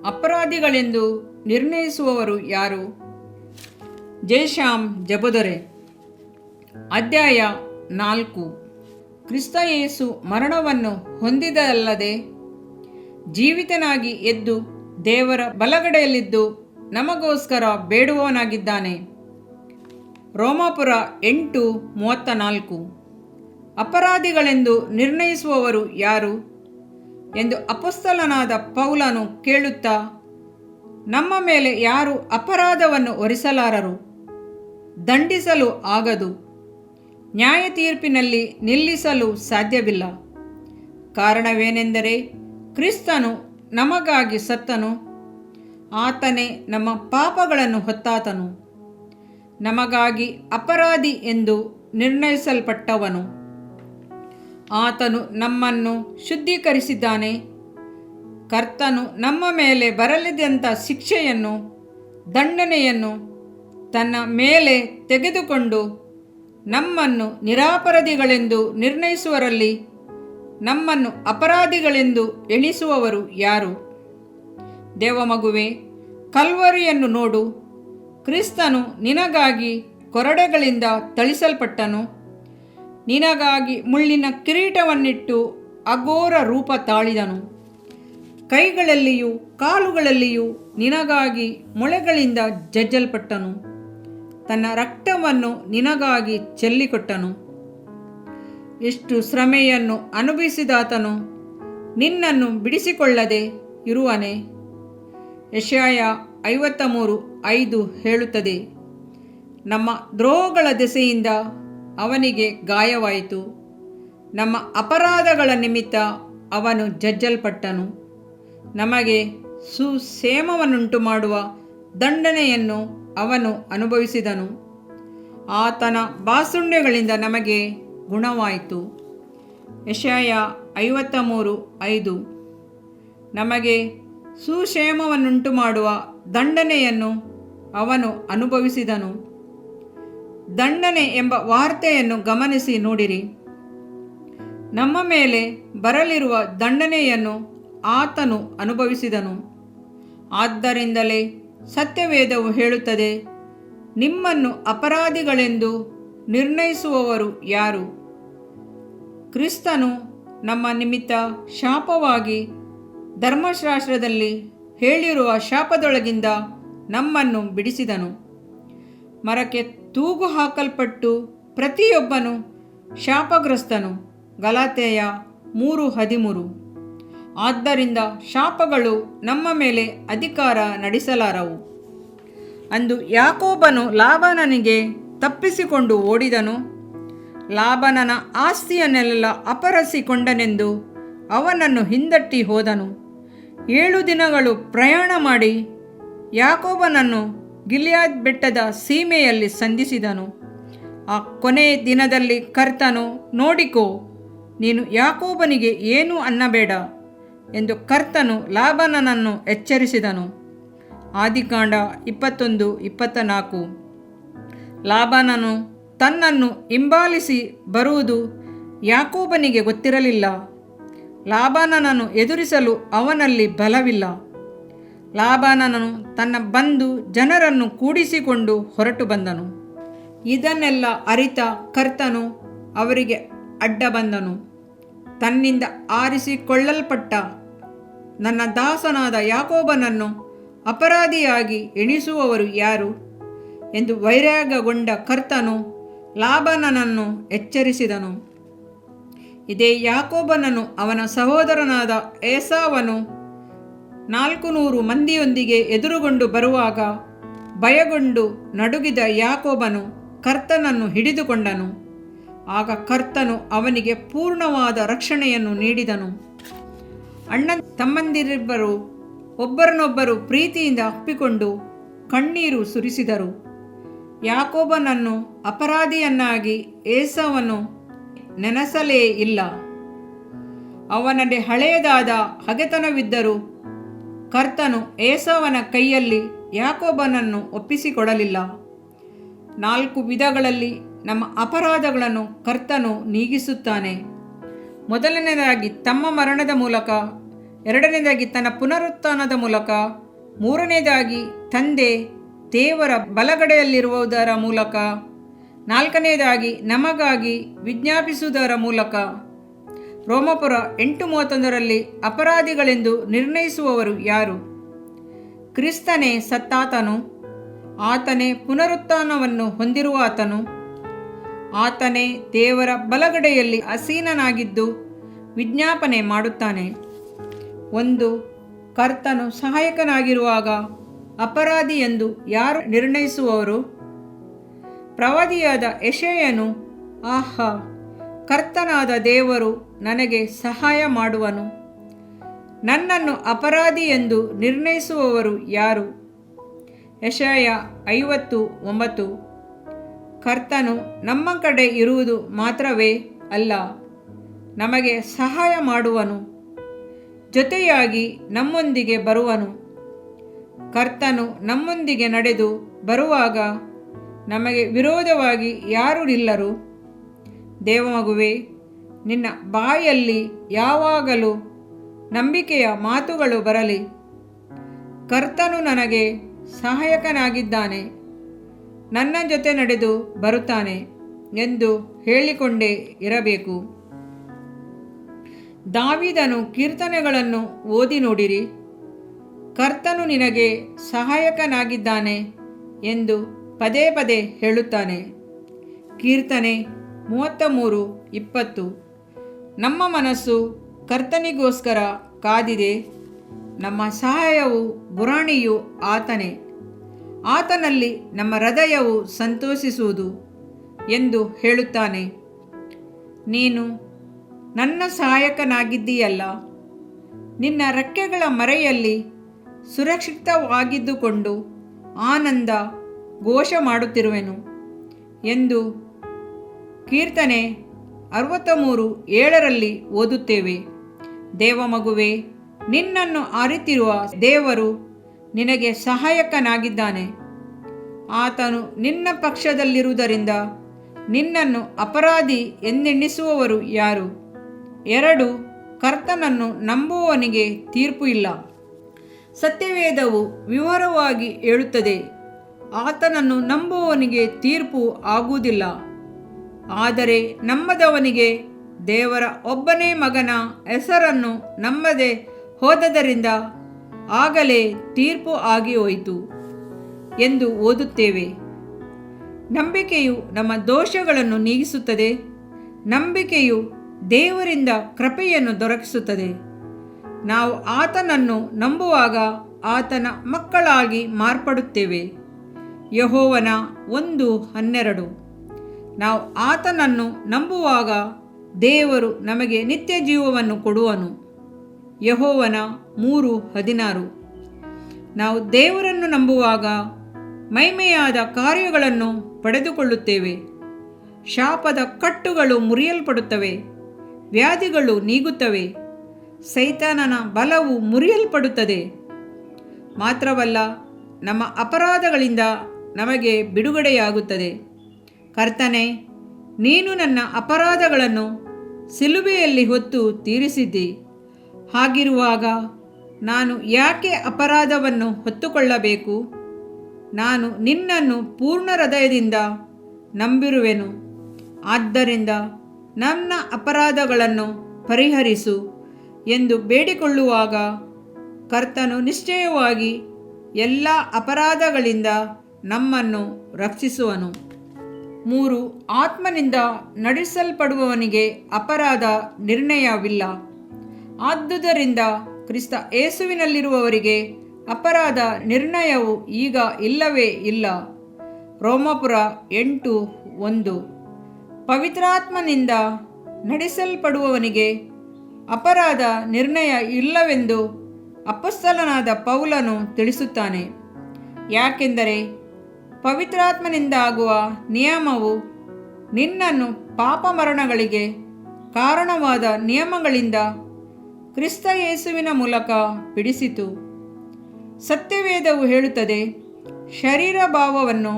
ಅಪರಾಧಿಗಳೆಂದು ನಿರ್ಣಯಿಸುವವರು ಯಾರು? ಜಯಶ್ಯಾಮ್ ಜಬದೊರೆ. ಅಧ್ಯಾಯ 4. ಕ್ರಿಸ್ತ ಯೇಸು ಮರಣವನ್ನು ಹೊಂದಿದಲ್ಲದೆ ಜೀವಿತನಾಗಿ ಎದ್ದು ದೇವರ ಬಲಗಡೆಯಲ್ಲಿದ್ದು ನಮಗೋಸ್ಕರ ಬೇಡುವವನಾಗಿದ್ದಾನೆ. ರೋಮಾಪುರ 8:34. ಅಪರಾಧಿಗಳೆಂದು ನಿರ್ಣಯಿಸುವವರು ಯಾರು ಎಂದು ಅಪೊಸ್ತಲನಾದ ಪೌಲನು ಕೇಳುತ್ತಾ, ನಮ್ಮ ಮೇಲೆ ಯಾರು ಅಪರಾಧವನ್ನು ಹೊರಿಸಲಾರರು? ದಂಡಿಸಲು ಆಗದು, ನ್ಯಾಯ ತೀರ್ಪಿನಲ್ಲಿ ನಿಲ್ಲಿಸಲು ಸಾಧ್ಯವಿಲ್ಲ. ಕಾರಣವೇನೆಂದರೆ ಕ್ರಿಸ್ತನು ನಮಗಾಗಿ ಸತ್ತನು, ಆತನೇ ನಮ್ಮ ಪಾಪಗಳನ್ನು ಹೊತ್ತಾತನು, ನಮಗಾಗಿ ಅಪರಾಧಿ ಎಂದು ನಿರ್ಣಯಿಸಲ್ಪಟ್ಟವನು. ಆತನು ನಮ್ಮನ್ನು ಶುದ್ಧೀಕರಿಸಿದ್ದಾನೆ. ಕರ್ತನು ನಮ್ಮ ಮೇಲೆ ಬರಲಿದ್ದಂಥ ಶಿಕ್ಷೆಯನ್ನು, ದಂಡನೆಯನ್ನು ತನ್ನ ಮೇಲೆ ತೆಗೆದುಕೊಂಡು ನಮ್ಮನ್ನು ನಿರಪರಾಧಿಗಳೆಂದು ನಿರ್ಣಯಿಸುವರಲ್ಲಿ ನಮ್ಮನ್ನು ಅಪರಾಧಿಗಳೆಂದು ಎಣಿಸುವವರು ಯಾರು? ದೇವಮಗುವೆ, ಕಲ್ವರಿಯನ್ನು ನೋಡು. ಕ್ರಿಸ್ತನು ನಿನಗಾಗಿ ಕೊರಡೆಗಳಿಂದ ಥಳಿಸಲ್ಪಟ್ಟನು, ನಿನಗಾಗಿ ಮುಳ್ಳಿನ ಕಿರೀಟವನ್ನಿಟ್ಟು ಅಘೋರ ರೂಪ ತಾಳಿದನು. ಕೈಗಳಲ್ಲಿಯೂ ಕಾಲುಗಳಲ್ಲಿಯೂ ನಿನಗಾಗಿ ಮೊಳೆಗಳಿಂದ ಜಜ್ಜಲ್ಪಟ್ಟನು, ತನ್ನ ರಕ್ತವನ್ನು ನಿನಗಾಗಿ ಚೆಲ್ಲಿಕೊಟ್ಟನು. ಎಷ್ಟು ಶ್ರಮೆಯನ್ನು ಅನುಭವಿಸಿದಾತನು ನಿನ್ನನ್ನು ಬಿಡಿಸಿಕೊಳ್ಳದೆ ಇರುವನೇ? ಯೆಶಾಯ 53:5 ಹೇಳುತ್ತದೆ, ನಮ್ಮ ದ್ರೋಹಗಳ ದೆಸೆಯಿಂದ ಅವನಿಗೆ ಗಾಯವಾಯಿತು, ನಮ್ಮ ಅಪರಾಧಗಳ ನಿಮಿತ್ತ ಅವನು ಜಜ್ಜಲ್ಪಟ್ಟನು, ನಮಗೆ ಸುಕ್ಷೇಮವನ್ನುಂಟು ಮಾಡುವ ದಂಡನೆಯನ್ನು ಅವನು ಅನುಭವಿಸಿದನು, ಆತನ ಬಾಸುಂಡೆಗಳಿಂದ ನಮಗೆ ಗುಣವಾಯಿತು. ಯೆಶಾಯ 53:5. ನಮಗೆ ಸುಕ್ಷೇಮವನ್ನುಂಟು ಮಾಡುವ ದಂಡನೆಯನ್ನು ಅವನು ಅನುಭವಿಸಿದನು. ದಂಡನೆ ಎಂಬ ವಾರ್ತೆಯನ್ನು ಗಮನಿಸಿ ನೋಡಿರಿ. ನಮ್ಮ ಮೇಲೆ ಬರಲಿರುವ ದಂಡನೆಯನ್ನು ಆತನು ಅನುಭವಿಸಿದನು. ಆದ್ದರಿಂದಲೇ ಸತ್ಯವೇದವು ಹೇಳುತ್ತದೆ, ನಿಮ್ಮನ್ನು ಅಪರಾಧಿಗಳೆಂದು ನಿರ್ಣಯಿಸುವವರು ಯಾರು? ಕ್ರಿಸ್ತನು ನಮ್ಮ ನಿಮಿತ್ತ ಶಾಪವಾಗಿ ಧರ್ಮಶಾಸ್ತ್ರದಲ್ಲಿ ಹೇಳಿರುವ ಶಾಪದೊಳಗಿಂದ ನಮ್ಮನ್ನು ಬಿಡಿಸಿದನು. ಮರಕ್ಕೆ ತೂಗು ಹಾಕಲ್ಪಟ್ಟು ಪ್ರತಿಯೊಬ್ಬನು ಶಾಪಗ್ರಸ್ತನು. ಗಲಾತ್ಯ 3:13. ಆದ್ದರಿಂದ ಶಾಪಗಳು ನಮ್ಮ ಮೇಲೆ ಅಧಿಕಾರ ನಡೆಸಲಾರವು. ಅಂದು ಯಾಕೋಬನು ಲಾಬಾನನಿಗೆ ತಪ್ಪಿಸಿಕೊಂಡು ಓಡಿದನು, ಲಾಬಾನನ ಆಸ್ತಿಯನ್ನೆಲ್ಲ ಅಪಹರಿಸಿಕೊಂಡನೆಂದು ಅವನನ್ನು ಹಿಂದಟ್ಟಿ ಹೋದನು. 7 ದಿನಗಳು ಪ್ರಯಾಣ ಮಾಡಿ ಯಾಕೋಬನನ್ನು ಗಿಲ್ಯಾದ್ ಬೆಟ್ಟದ ಸೀಮೆಯಲ್ಲಿ ಸಂಧಿಸಿದನು. ಆ ಕೊನೆಯ ದಿನದಲ್ಲಿ ಕರ್ತನು, ನೋಡಿಕೋ, ನೀನು ಯಾಕೋಬನಿಗೆ ಏನೂ ಅನ್ನಬೇಡ ಎಂದು ಕರ್ತನು ಲಾಬಾನನನ್ನು ಎಚ್ಚರಿಸಿದನು. ಆದಿಕಾಂಡ 21:24. ಲಾಬಾನನು ತನ್ನನ್ನು ಹಿಂಬಾಲಿಸಿ ಬರುವುದು ಯಾಕೋಬನಿಗೆ ಗೊತ್ತಿರಲಿಲ್ಲ. ಲಾಬಾನನನ್ನು ಎದುರಿಸಲು ಅವನಲ್ಲಿ ಬಲವಿಲ್ಲ. ಲಾಬಾನನು ತನ್ನ ಬಂಧು ಜನರನ್ನು ಕೂಡಿಸಿಕೊಂಡು ಹೊರಟು ಬಂದನು. ಇದನ್ನೆಲ್ಲ ಅರಿತ ಕರ್ತನು ಅವರಿಗೆ ಅಡ್ಡ ಬಂದನು. ತನ್ನಿಂದ ಆರಿಸಿಕೊಳ್ಳಲ್ಪಟ್ಟ ನನ್ನ ದಾಸನಾದ ಯಾಕೋಬನನ್ನು ಅಪರಾಧಿಯಾಗಿ ಎಣಿಸುವವರು ಯಾರು ಎಂದು ವೈರಾಗ್ಯಗೊಂಡ ಕರ್ತನು ಲಾಬಾನನನ್ನು ಎಚ್ಚರಿಸಿದನು. ಇದೇ ಯಾಕೋಬನನ್ನು ಅವನ ಸಹೋದರನಾದ ಏಸಾವನು 400 ಮಂದಿಯೊಂದಿಗೆ ಎದುರುಗೊಂಡು ಬರುವಾಗ ಭಯಗೊಂಡು ನಡುಗಿದ ಯಾಕೋಬನು ಕರ್ತನನ್ನು ಹಿಡಿದುಕೊಂಡನು. ಆಗ ಕರ್ತನು ಅವನಿಗೆ ಪೂರ್ಣವಾದ ರಕ್ಷಣೆಯನ್ನು ನೀಡಿದನು. ಅಣ್ಣ ತಮ್ಮಂದಿರಿಬ್ಬರು ಒಬ್ಬರನ್ನೊಬ್ಬರು ಪ್ರೀತಿಯಿಂದ ಅಪ್ಪಿಕೊಂಡು ಕಣ್ಣೀರು ಸುರಿಸಿದರು. ಯಾಕೋಬನನ್ನು ಅಪರಾಧಿಯನ್ನಾಗಿ ಏಸಾವನು ನೆನೆಸಲೇ ಇಲ್ಲ. ಅವನಲ್ಲಿ ಹಳೆಯದಾದ ಹಗೆತನವಿದ್ದರೂ ಕರ್ತನು ಏಸಾವನ ಕೈಯಲ್ಲಿ ಯಾಕೋಬನನ್ನು ಒಪ್ಪಿಸಿಕೊಡಲಿಲ್ಲ. 4 ವಿಧಗಳಲ್ಲಿ ನಮ್ಮ ಅಪರಾಧಗಳನ್ನು ಕರ್ತನು ನೀಗಿಸುತ್ತಾನೆ. ಮೊದಲನೆಯದಾಗಿ ತಮ್ಮ ಮರಣದ ಮೂಲಕ ಎರಡನೇದಾಗಿ ತನ್ನ ಪುನರುತ್ಥಾನದ ಮೂಲಕ, ಮೂರನೇದಾಗಿ ತಂದೆ ದೇವರ ಬಲಗಡೆಯಲ್ಲಿರುವುದರ ಮೂಲಕ, ನಾಲ್ಕನೇದಾಗಿ ನಮಗಾಗಿ ವಿಜ್ಞಾಪಿಸುವುದರ ಮೂಲಕ. ರೋಮಾಪುರ 8:31 ಅಪರಾಧಿಗಳೆಂದು ನಿರ್ಣಯಿಸುವವರು ಯಾರು? ಕ್ರಿಸ್ತನೇ ಸತ್ತಾತನು, ಆತನೇ ಪುನರುತ್ಥಾನವನ್ನು ಹೊಂದಿರುವಾತನು, ಆತನೇ ದೇವರ ಬಲಗಡೆಯಲ್ಲಿ ಆಸೀನನಾಗಿದ್ದು ವಿಜ್ಞಾಪನೆ ಮಾಡುತ್ತಾನೆ. ಒಂದು, ಕರ್ತನು ಸಹಾಯಕನಾಗಿರುವಾಗ ಅಪರಾಧಿ ಎಂದು ಯಾರು ನಿರ್ಣಯಿಸುವವರು? ಪ್ರವಾದಿಯಾದ ಯೆಶಾಯನು, ಆಹಾ, ಕರ್ತನಾದ ದೇವರು ನನಗೆ ಸಹಾಯ ಮಾಡುವನು, ನನ್ನನ್ನು ಅಪರಾಧಿ ಎಂದು ನಿರ್ಣಯಿಸುವವರು ಯಾರು? ಯೆಶಾಯ 50:9. ಕರ್ತನು ನಮ್ಮ ಕಡೆ ಇರುವುದು ಮಾತ್ರವೇ ಅಲ್ಲ, ನಮಗೆ ಸಹಾಯ ಮಾಡುವನು, ಜೊತೆಯಾಗಿ ನಮ್ಮೊಂದಿಗೆ ಬರುವನು. ಕರ್ತನು ನಮ್ಮೊಂದಿಗೆ ನಡೆದು ಬರುವಾಗ ನಮಗೆ ವಿರೋಧವಾಗಿ ಯಾರು ನಿಲ್ಲರು? ದೇವಮಗುವೆ, ನಿನ್ನ ಬಾಯಲ್ಲಿ ಯಾವಾಗಲೂ ನಂಬಿಕೆಯ ಮಾತುಗಳು ಬರಲಿ. ಕರ್ತನು ನನಗೆ ಸಹಾಯಕನಾಗಿದ್ದಾನೆ, ನನ್ನ ಜೊತೆ ನಡೆದು ಬರುತ್ತಾನೆ ಎಂದು ಹೇಳಿಕೊಂಡೇ ಇರಬೇಕು. ದಾವೀದನು ಕೀರ್ತನೆಗಳನ್ನು ಓದಿ ನೋಡಿರಿ. ಕರ್ತನು ನಿನಗೆ ಸಹಾಯಕನಾಗಿದ್ದಾನೆ ಎಂದು ಪದೇ ಪದೇ ಹೇಳುತ್ತಾನೆ. ಕೀರ್ತನೆ 33:20. ನಮ್ಮ ಮನಸ್ಸು ಕರ್ತನಿಗೋಸ್ಕರ ಕಾದಿದೆ, ನಮ್ಮ ಸಹಾಯವು ಗುರಾಣಿಯು ಆತನೇ, ಆತನಲ್ಲಿ ನಮ್ಮ ಹೃದಯವು ಸಂತೋಷಿಸುವುದು ಎಂದು ಹೇಳುತ್ತಾನೆ. ನೀನು ನನ್ನ ಸಹಾಯಕನಾಗಿದ್ದೀಯಲ್ಲ, ನಿನ್ನ ರೆಕ್ಕೆಗಳ ಮರೆಯಲ್ಲಿ ಸುರಕ್ಷಿತವಾಗಿದ್ದುಕೊಂಡು ಆನಂದ ಘೋಷ ಮಾಡುತ್ತಿರುವೆನು ಎಂದು ಕೀರ್ತನೆ 63:7 ಓದುತ್ತೇವೆ. ದೇವಮಗುವೆ, ನಿನ್ನನ್ನು ಆರಿತಿರುವ ದೇವರು ನಿನಗೆ ಸಹಾಯಕನಾಗಿದ್ದಾನೆ. ಆತನು ನಿನ್ನ ಪಕ್ಷದಲ್ಲಿರುವುದರಿಂದ ನಿನ್ನನ್ನು ಅಪರಾಧಿ ಎಂದೆಣಿಸುವವರು ಯಾರು? 2, ಕರ್ತನನ್ನು ನಂಬುವವನಿಗೆ ತೀರ್ಪು ಇಲ್ಲ. ಸತ್ಯವೇದವು ವಿವರವಾಗಿ ಹೇಳುತ್ತದೆ, ಆತನನ್ನು ನಂಬುವವನಿಗೆ ತೀರ್ಪು ಆಗುವುದಿಲ್ಲ. ಆದರೆ ನಂಬದವನಿಗೆ ದೇವರ ಒಬ್ಬನೇ ಮಗನ ಹೆಸರನ್ನು ನಂಬದೆ ಹೋದದರಿಂದ ಆಗಲೇ ತೀರ್ಪು ಆಗಿ ಹೋಯಿತು ಎಂದು ಓದುತ್ತೇವೆ. ನಂಬಿಕೆಯು ನಮ್ಮ ದೋಷಗಳನ್ನು ನೀಗಿಸುತ್ತದೆ. ನಂಬಿಕೆಯು ದೇವರಿಂದ ಕೃಪೆಯನ್ನು ದೊರಕಿಸುತ್ತದೆ. ನಾವು ಆತನನ್ನು ನಂಬುವಾಗ ಆತನ ಮಕ್ಕಳಾಗಿ ಮಾರ್ಪಡುತ್ತೇವೆ. ಯೆಹೋವನ 1:12. ನಾವು ಆತನನ್ನು ನಂಬುವಾಗ ದೇವರು ನಮಗೆ ನಿತ್ಯ ಜೀವವನ್ನು ಕೊಡುವನು. ಯೆಹೋವನ 3:16. ನಾವು ದೇವರನ್ನು ನಂಬುವಾಗ ಮಹಿಮೆಯಾದ ಕಾರ್ಯಗಳನ್ನು ಪಡೆದುಕೊಳ್ಳುತ್ತೇವೆ. ಶಾಪದ ಕಟ್ಟುಗಳು ಮುರಿಯಲ್ಪಡುತ್ತವೆ, ವ್ಯಾಧಿಗಳು ನೀಗುತ್ತವೆ, ಸೈತಾನನ ಬಲವು ಮುರಿಯಲ್ಪಡುತ್ತದೆ. ಮಾತ್ರವಲ್ಲ, ನಮ್ಮ ಅಪರಾಧಗಳಿಂದ ನಮಗೆ ಬಿಡುಗಡೆಯಾಗುತ್ತದೆ. ಕರ್ತನೇ, ನೀನು ನನ್ನ ಅಪರಾಧಗಳನ್ನು ಸಿಲುಬೆಯಲ್ಲಿ ಹೊತ್ತು ತೀರಿಸಿದ್ದಿ. ಹಾಗಿರುವಾಗ ನಾನು ಯಾಕೆ ಅಪರಾಧವನ್ನು ಹೊತ್ತುಕೊಳ್ಳಬೇಕು? ನಾನು ನಿನ್ನನ್ನು ಪೂರ್ಣ ಹೃದಯದಿಂದ ನಂಬಿರುವೆನು. ಆದ್ದರಿಂದ ನನ್ನ ಅಪರಾಧಗಳನ್ನು ಪರಿಹರಿಸು ಎಂದು ಬೇಡಿಕೊಳ್ಳುವಾಗ ಕರ್ತನು ನಿಶ್ಚಯವಾಗಿ ಎಲ್ಲ ಅಪರಾಧಗಳಿಂದ ನಮ್ಮನ್ನು ರಕ್ಷಿಸುವನು. 3, ಆತ್ಮನಿಂದ ನಡೆಸಲ್ಪಡುವವನಿಗೆ ಅಪರಾಧ ನಿರ್ಣಯವಿಲ್ಲ. ಆದುದರಿಂದ ಕ್ರಿಸ್ತ ಯೇಸುವಿನಲ್ಲಿರುವವರಿಗೆ ಅಪರಾಧ ನಿರ್ಣಯವು ಈಗ ಇಲ್ಲವೇ ಇಲ್ಲ. ರೋಮಾಪುರ 8:1. ಪವಿತ್ರಾತ್ಮನಿಂದ ನಡೆಸಲ್ಪಡುವವನಿಗೆ ಅಪರಾಧ ನಿರ್ಣಯ ಇಲ್ಲವೆಂದು ಅಪೊಸ್ತಲನಾದ ಪೌಲನು ತಿಳಿಸುತ್ತಾನೆ. ಯಾಕೆಂದರೆ ಪವಿತ್ರಾತ್ಮನಿಂದಾಗುವ ನಿಯಮವು ನಿನ್ನನ್ನು ಪಾಪಮರಣಗಳಿಗೆ ಕಾರಣವಾದ ನಿಯಮಗಳಿಂದ ಕ್ರಿಸ್ತ ಯೇಸುವಿನ ಮೂಲಕ ಬಿಡಿಸಿತು. ಸತ್ಯವೇದವು ಹೇಳುತ್ತದೆ, ಶರೀರ ಭಾವವನ್ನು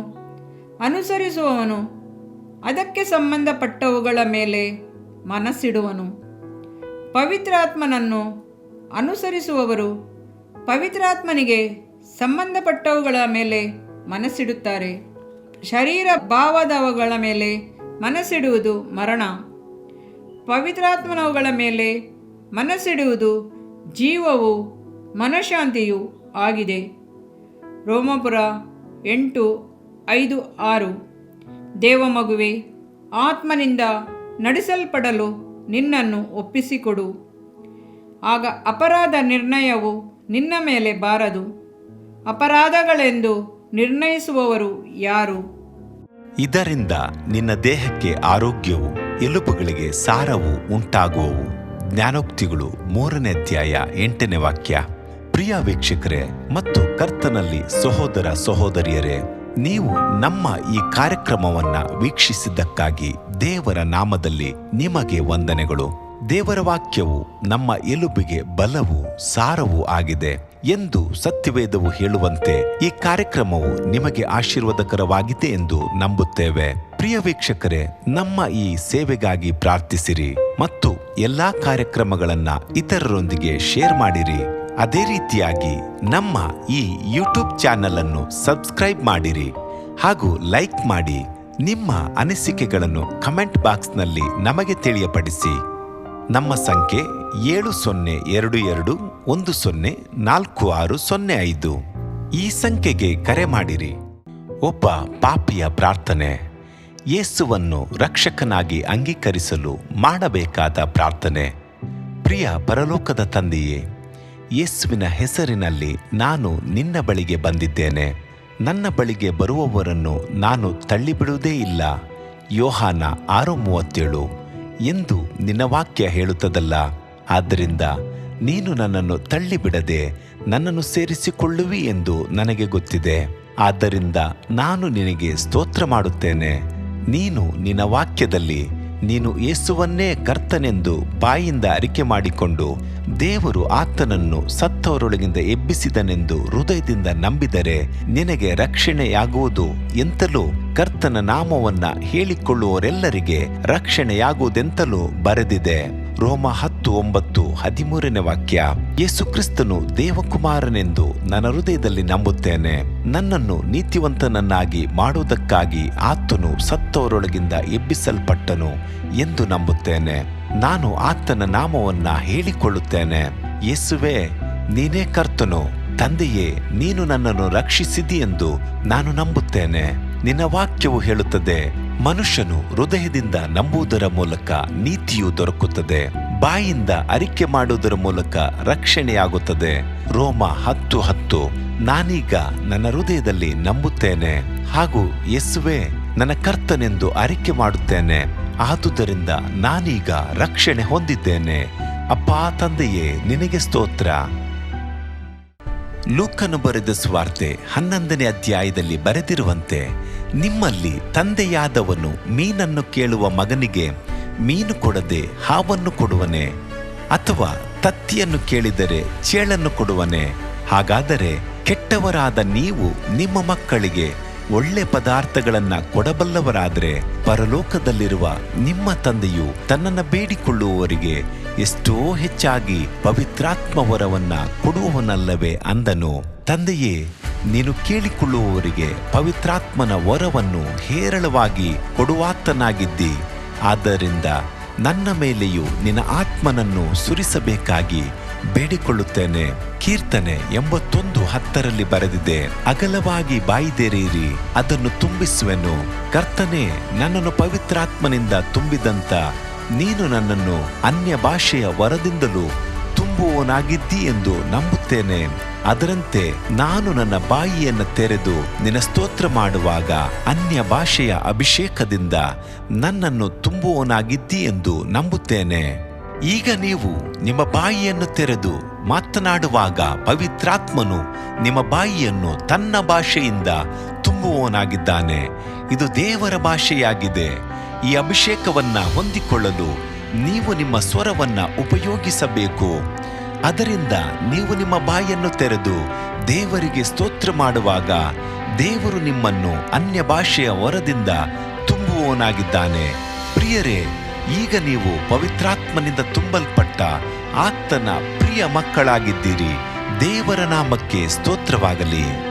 ಅನುಸರಿಸುವವನು ಅದಕ್ಕೆ ಸಂಬಂಧಪಟ್ಟವುಗಳ ಮೇಲೆ ಮನಸ್ಸಿಡುವನು. ಪವಿತ್ರಾತ್ಮನನ್ನು ಅನುಸರಿಸುವವರು ಪವಿತ್ರಾತ್ಮನಿಗೆ ಸಂಬಂಧಪಟ್ಟವುಗಳ ಮೇಲೆ ಮನಸ್ಸಿಡುತ್ತಾರೆ. ಶರೀರ ಭಾವದವುಗಳ ಮೇಲೆ ಮನಸ್ಸಿಡುವುದು ಮರಣ, ಪವಿತ್ರಾತ್ಮನವುಗಳ ಮೇಲೆ ಮನಸ್ಸಿಡುವುದು ಜೀವವೂ ಮನಃಶಾಂತಿಯೂ ಆಗಿದೆ. ರೋಮಾಪುರ 8:5-6. ದೇವಮಗುವೆ, ಆತ್ಮನಿಂದ ನಡೆಸಲ್ಪಡಲು ನಿನ್ನನ್ನು ಒಪ್ಪಿಸಿಕೊಡು. ಆಗ ಅಪರಾಧ ನಿರ್ಣಯವು ನಿನ್ನ ಮೇಲೆ ಬಾರದು. ಅಪರಾಧಗಳೆಂದು ನಿರ್ಣಯಿಸುವವರು ಯಾರು? ಇದರಿಂದ ನಿನ್ನ ದೇಹಕ್ಕೆ ಆರೋಗ್ಯವು, ಎಲುಬುಗಳಿಗೆ ಸಾರವು ಉಂಟಾಗುವವು. ಜ್ಞಾನೋಕ್ತಿಗಳು 3ನೇ ಅಧ್ಯಾಯ 8ನೇ ವಾಕ್ಯ. ಪ್ರಿಯ ವೀಕ್ಷಕರೇ ಮತ್ತು ಕರ್ತನಲ್ಲಿ ಸಹೋದರ ಸಹೋದರಿಯರೇ, ನೀವು ನಮ್ಮ ಈ ಕಾರ್ಯಕ್ರಮವನ್ನ ವೀಕ್ಷಿಸಿದ್ದಕ್ಕಾಗಿ ದೇವರ ನಾಮದಲ್ಲಿ ನಿಮಗೆ ವಂದನೆಗಳು. ದೇವರ ವಾಕ್ಯವು ನಮ್ಮ ಎಲುಬಿಗೆ ಬಲವೂ ಸಾರವೂ ಆಗಿದೆ ಎಂದು ಸತ್ಯವೇದವು ಹೇಳುವಂತೆ ಈ ಕಾರ್ಯಕ್ರಮವು ನಿಮಗೆ ಆಶೀರ್ವಾದಕರವಾಗಿದೆ ಎಂದು ನಂಬುತ್ತೇವೆ. ಪ್ರಿಯ ವೀಕ್ಷಕರೇ, ನಮ್ಮ ಈ ಸೇವೆಗಾಗಿ ಪ್ರಾರ್ಥಿಸಿರಿ ಮತ್ತು ಎಲ್ಲಾ ಕಾರ್ಯಕ್ರಮಗಳನ್ನ ಇತರರೊಂದಿಗೆ ಶೇರ್ ಮಾಡಿರಿ. ಅದೇ ರೀತಿಯಾಗಿ ನಮ್ಮ ಈ ಯೂಟ್ಯೂಬ್ ಚಾನೆಲ್ ಅನ್ನು ಸಬ್ಸ್ಕ್ರೈಬ್ ಮಾಡಿರಿ ಹಾಗೂ ಲೈಕ್ ಮಾಡಿ. ನಿಮ್ಮ ಅನಿಸಿಕೆಗಳನ್ನು ಕಮೆಂಟ್ ಬಾಕ್ಸ್ನಲ್ಲಿ ನಮಗೆ ತಿಳಿಯಪಡಿಸಿ. ನಮ್ಮ ಸಂಖ್ಯೆ 7022104605. ಈ ಸಂಖ್ಯೆಗೆ ಕರೆ ಮಾಡಿರಿ. ಒಬ್ಬ ಪಾಪಿಯ ಪ್ರಾರ್ಥನೆ. ಯೇಸುವನ್ನು ರಕ್ಷಕನಾಗಿ ಅಂಗೀಕರಿಸಲು ಮಾಡಬೇಕಾದ ಪ್ರಾರ್ಥನೆ. ಪ್ರಿಯ ಪರಲೋಕದ ತಂದೆಯೇ, ಯೇಸುವಿನ ಹೆಸರಿನಲ್ಲಿ ನಾನು ನಿನ್ನ ಬಳಿಗೆ ಬಂದಿದ್ದೇನೆ. ನನ್ನ ಬಳಿಗೆ ಬರುವವರನ್ನು ನಾನು ತಳ್ಳಿಬಿಡುವುದೇ ಇಲ್ಲ. ಯೋಹಾನ 6:37 ಎಂದು ನಿನ್ನ ವಾಕ್ಯ ಹೇಳುತ್ತದಲ್ಲ. ಆದ್ದರಿಂದ ನೀನು ನನ್ನನ್ನು ತಳ್ಳಿಬಿಡದೆ ನನ್ನನ್ನು ಸೇರಿಸಿಕೊಳ್ಳುವಿ ಎಂದು ನನಗೆ ಗೊತ್ತಿದೆ. ಆದ್ದರಿಂದ ನಾನು ನಿನಗೆ ಸ್ತೋತ್ರ ಮಾಡುತ್ತೇನೆ. ನೀನು ನಿನ್ನ ವಾಕ್ಯದಲ್ಲಿ ನೀನು ಯೇಸುವನ್ನೇ ಕರ್ತನೆಂದು ಬಾಯಿಂದ ಅರಿಕೆ ಮಾಡಿಕೊಂಡು ದೇವರು ಆತನನ್ನು ಸತ್ತವರೊಳಗಿಂದ ಎಬ್ಬಿಸಿದನೆಂದು ಹೃದಯದಿಂದ ನಂಬಿದರೆ ನಿನಗೆ ರಕ್ಷಣೆಯಾಗುವುದು ಎಂತಲೂ ಕರ್ತನ ನಾಮವನ್ನ ಹೇಳಿಕೊಳ್ಳುವವರೆಲ್ಲರಿಗೆ ರಕ್ಷಣೆಯಾಗುವುದೆಂತಲೂ ಬರೆದಿದೆ. ರೋಮ 10:9-13ನೇ ವಾಕ್ಯ. ಯೇಸು ಕ್ರಿಸ್ತನು ದೇವಕುಮಾರನೆಂದು ನನ್ನ ಹೃದಯದಲ್ಲಿ ನಂಬುತ್ತೇನೆ. ನನ್ನನ್ನು ನೀತಿವಂತನನ್ನಾಗಿ ಮಾಡುವುದಕ್ಕಾಗಿ ಆತನು ಸತ್ತವರೊಳಗಿಂದ ಎಬ್ಬಿಸಲ್ಪಟ್ಟನು ಎಂದು ನಂಬುತ್ತೇನೆ. ನಾನು ಆತನ ನಾಮವನ್ನ ಹೇಳಿಕೊಳ್ಳುತ್ತೇನೆ. ಯೇಸುವೇ, ನೀನೇ ಕರ್ತನು. ತಂದೆಯೇ, ನೀನು ನನ್ನನ್ನು ರಕ್ಷಿಸಿದಿ ಎಂದು ನಾನು ನಂಬುತ್ತೇನೆ. ನಿನ್ನ ವಾಕ್ಯವು ಹೇಳುತ್ತದೆ, ಮನುಷ್ಯನು ಹೃದಯದಿಂದ ನಂಬುವುದರ ಮೂಲಕ ನೀತಿಯು ದೊರಕುತ್ತದೆ, ಬಾಯಿಂದ ಅರಿಕೆ ಮಾಡುವುದರ ಮೂಲಕ ರಕ್ಷಣೆಯಾಗುತ್ತದೆ. ರೋಮ 10:10. ನಾನೀಗ ನನ್ನ ಹೃದಯದಲ್ಲಿ ನಂಬುತ್ತೇನೆ ಹಾಗೂ ಯೇಸುವೇ ನನ್ನ ಕರ್ತನೆಂದು ಅರಿಕೆ ಮಾಡುತ್ತೇನೆ. ಆದುದರಿಂದ ನಾನೀಗ ರಕ್ಷಣೆ ಹೊಂದಿದ್ದೇನೆ. ಅಪ್ಪಾ ತಂದೆಯೇ, ನಿನಗೆ ಸ್ತೋತ್ರ. ಲೂಕನು ಬರೆದ ಸುವಾರ್ತೆ 11ನೇ ಅಧ್ಯಾಯದಲ್ಲಿ ಬರೆದಿರುವಂತೆ, ನಿಮ್ಮಲ್ಲಿ ತಂದೆಯಾದವನು ಮೀನನ್ನು ಕೇಳುವ ಮಗನಿಗೆ ಮೀನು ಕೊಡದೆ ಹಾವನ್ನು ಕೊಡುವನೆ? ಅಥವಾ ತತ್ತಿಯನ್ನು ಕೇಳಿದರೆ ಚೇಳನ್ನು ಕೊಡುವನೆ? ಹಾಗಾದರೆ ಕೆಟ್ಟವರಾದ ನೀವು ನಿಮ್ಮ ಮಕ್ಕಳಿಗೆ ಒಳ್ಳೆ ಪದಾರ್ಥಗಳನ್ನ ಕೊಡಬಲ್ಲವರಾದರೆ ಪರಲೋಕದಲ್ಲಿರುವ ನಿಮ್ಮ ತಂದೆಯು ತನ್ನನ್ನು ಬೇಡಿಕೊಳ್ಳುವವರಿಗೆ ಎಷ್ಟೋ ಹೆಚ್ಚಾಗಿ ಪವಿತ್ರಾತ್ಮ ವರವನ್ನ ಕೊಡುವವನಲ್ಲವೇ ಅಂದನು. ತಂದೆಯೇ, ನೀನು ಕೇಳಿಕೊಳ್ಳುವವರಿಗೆ ಪವಿತ್ರಾತ್ಮನ ವರವನ್ನು ಹೇರಳವಾಗಿ ಕೊಡುವಾತನಾಗಿದ್ದಿ. ಆದ್ದರಿಂದ ನನ್ನ ಮೇಲೆಯೂ ನಿನ್ನ ಆತ್ಮನನ್ನು ಸುರಿಸಬೇಕಾಗಿ ಬೇಡಿಕೊಳ್ಳುತ್ತೇನೆ. ಕೀರ್ತನೆ 81:10 ಬರೆದಿದೆ, ಅಗಲವಾಗಿ ಬಾಯಿದೆರೆಯಿರಿ, ಅದನ್ನು ತುಂಬಿಸುವೆನು. ಕರ್ತನೇ, ನನ್ನನ್ನು ಪವಿತ್ರಾತ್ಮನಿಂದ ತುಂಬಿದಂತ ನೀನು ನನ್ನನ್ನು ಅನ್ಯ ಭಾಷೆಯ ವರದಿಂದಲೂ ತುಂಬುವವನಾಗಿದ್ದಿ ಎಂದು ನಂಬುತ್ತೇನೆ. ಅದರಂತೆ ನಾನು ನನ್ನ ಬಾಯಿಯನ್ನು ತೆರೆದು ನಿನ್ನ ಸ್ತೋತ್ರ ಮಾಡುವಾಗ ಅನ್ಯ ಭಾಷೆಯ ಅಭಿಷೇಕದಿಂದ ನನ್ನನ್ನು ತುಂಬುವವನಾಗಿದ್ದಿ ಎಂದು ನಂಬುತ್ತೇನೆ. ಈಗ ನೀವು ನಿಮ್ಮ ಬಾಯಿಯನ್ನು ತೆರೆದು ಮಾತನಾಡುವಾಗ ಪವಿತ್ರಾತ್ಮನು ನಿಮ್ಮ ಬಾಯಿಯನ್ನು ತನ್ನ ಭಾಷೆಯಿಂದ ತುಂಬುವವನಾಗಿದ್ದಾನೆ. ಇದು ದೇವರ ಭಾಷೆಯಾಗಿದೆ. ಈ ಅಭಿಷೇಕವನ್ನ ಹೊಂದಿಕೊಳ್ಳಲು ನೀವು ನಿಮ್ಮ ಸ್ವರವನ್ನ ಉಪಯೋಗಿಸಬೇಕು. ಅದರಿಂದ ನೀವು ನಿಮ್ಮ ಬಾಯನ್ನು ತೆರೆದು ದೇವರಿಗೆ ಸ್ತೋತ್ರ ಮಾಡುವಾಗ ದೇವರು ನಿಮ್ಮನ್ನು ಅನ್ಯ ಭಾಷೆಯ ವರದಿಂದ ತುಂಬುವವನಾಗಿದ್ದಾನೆ. ಪ್ರಿಯರೇ, ಈಗ ನೀವು ಪವಿತ್ರಾತ್ಮನಿಂದ ತುಂಬಲ್ಪಟ್ಟ ಆತನ ಪ್ರಿಯ ಮಕ್ಕಳಾಗಿದ್ದೀರಿ. ದೇವರ ನಾಮಕ್ಕೆ ಸ್ತೋತ್ರವಾಗಲಿ.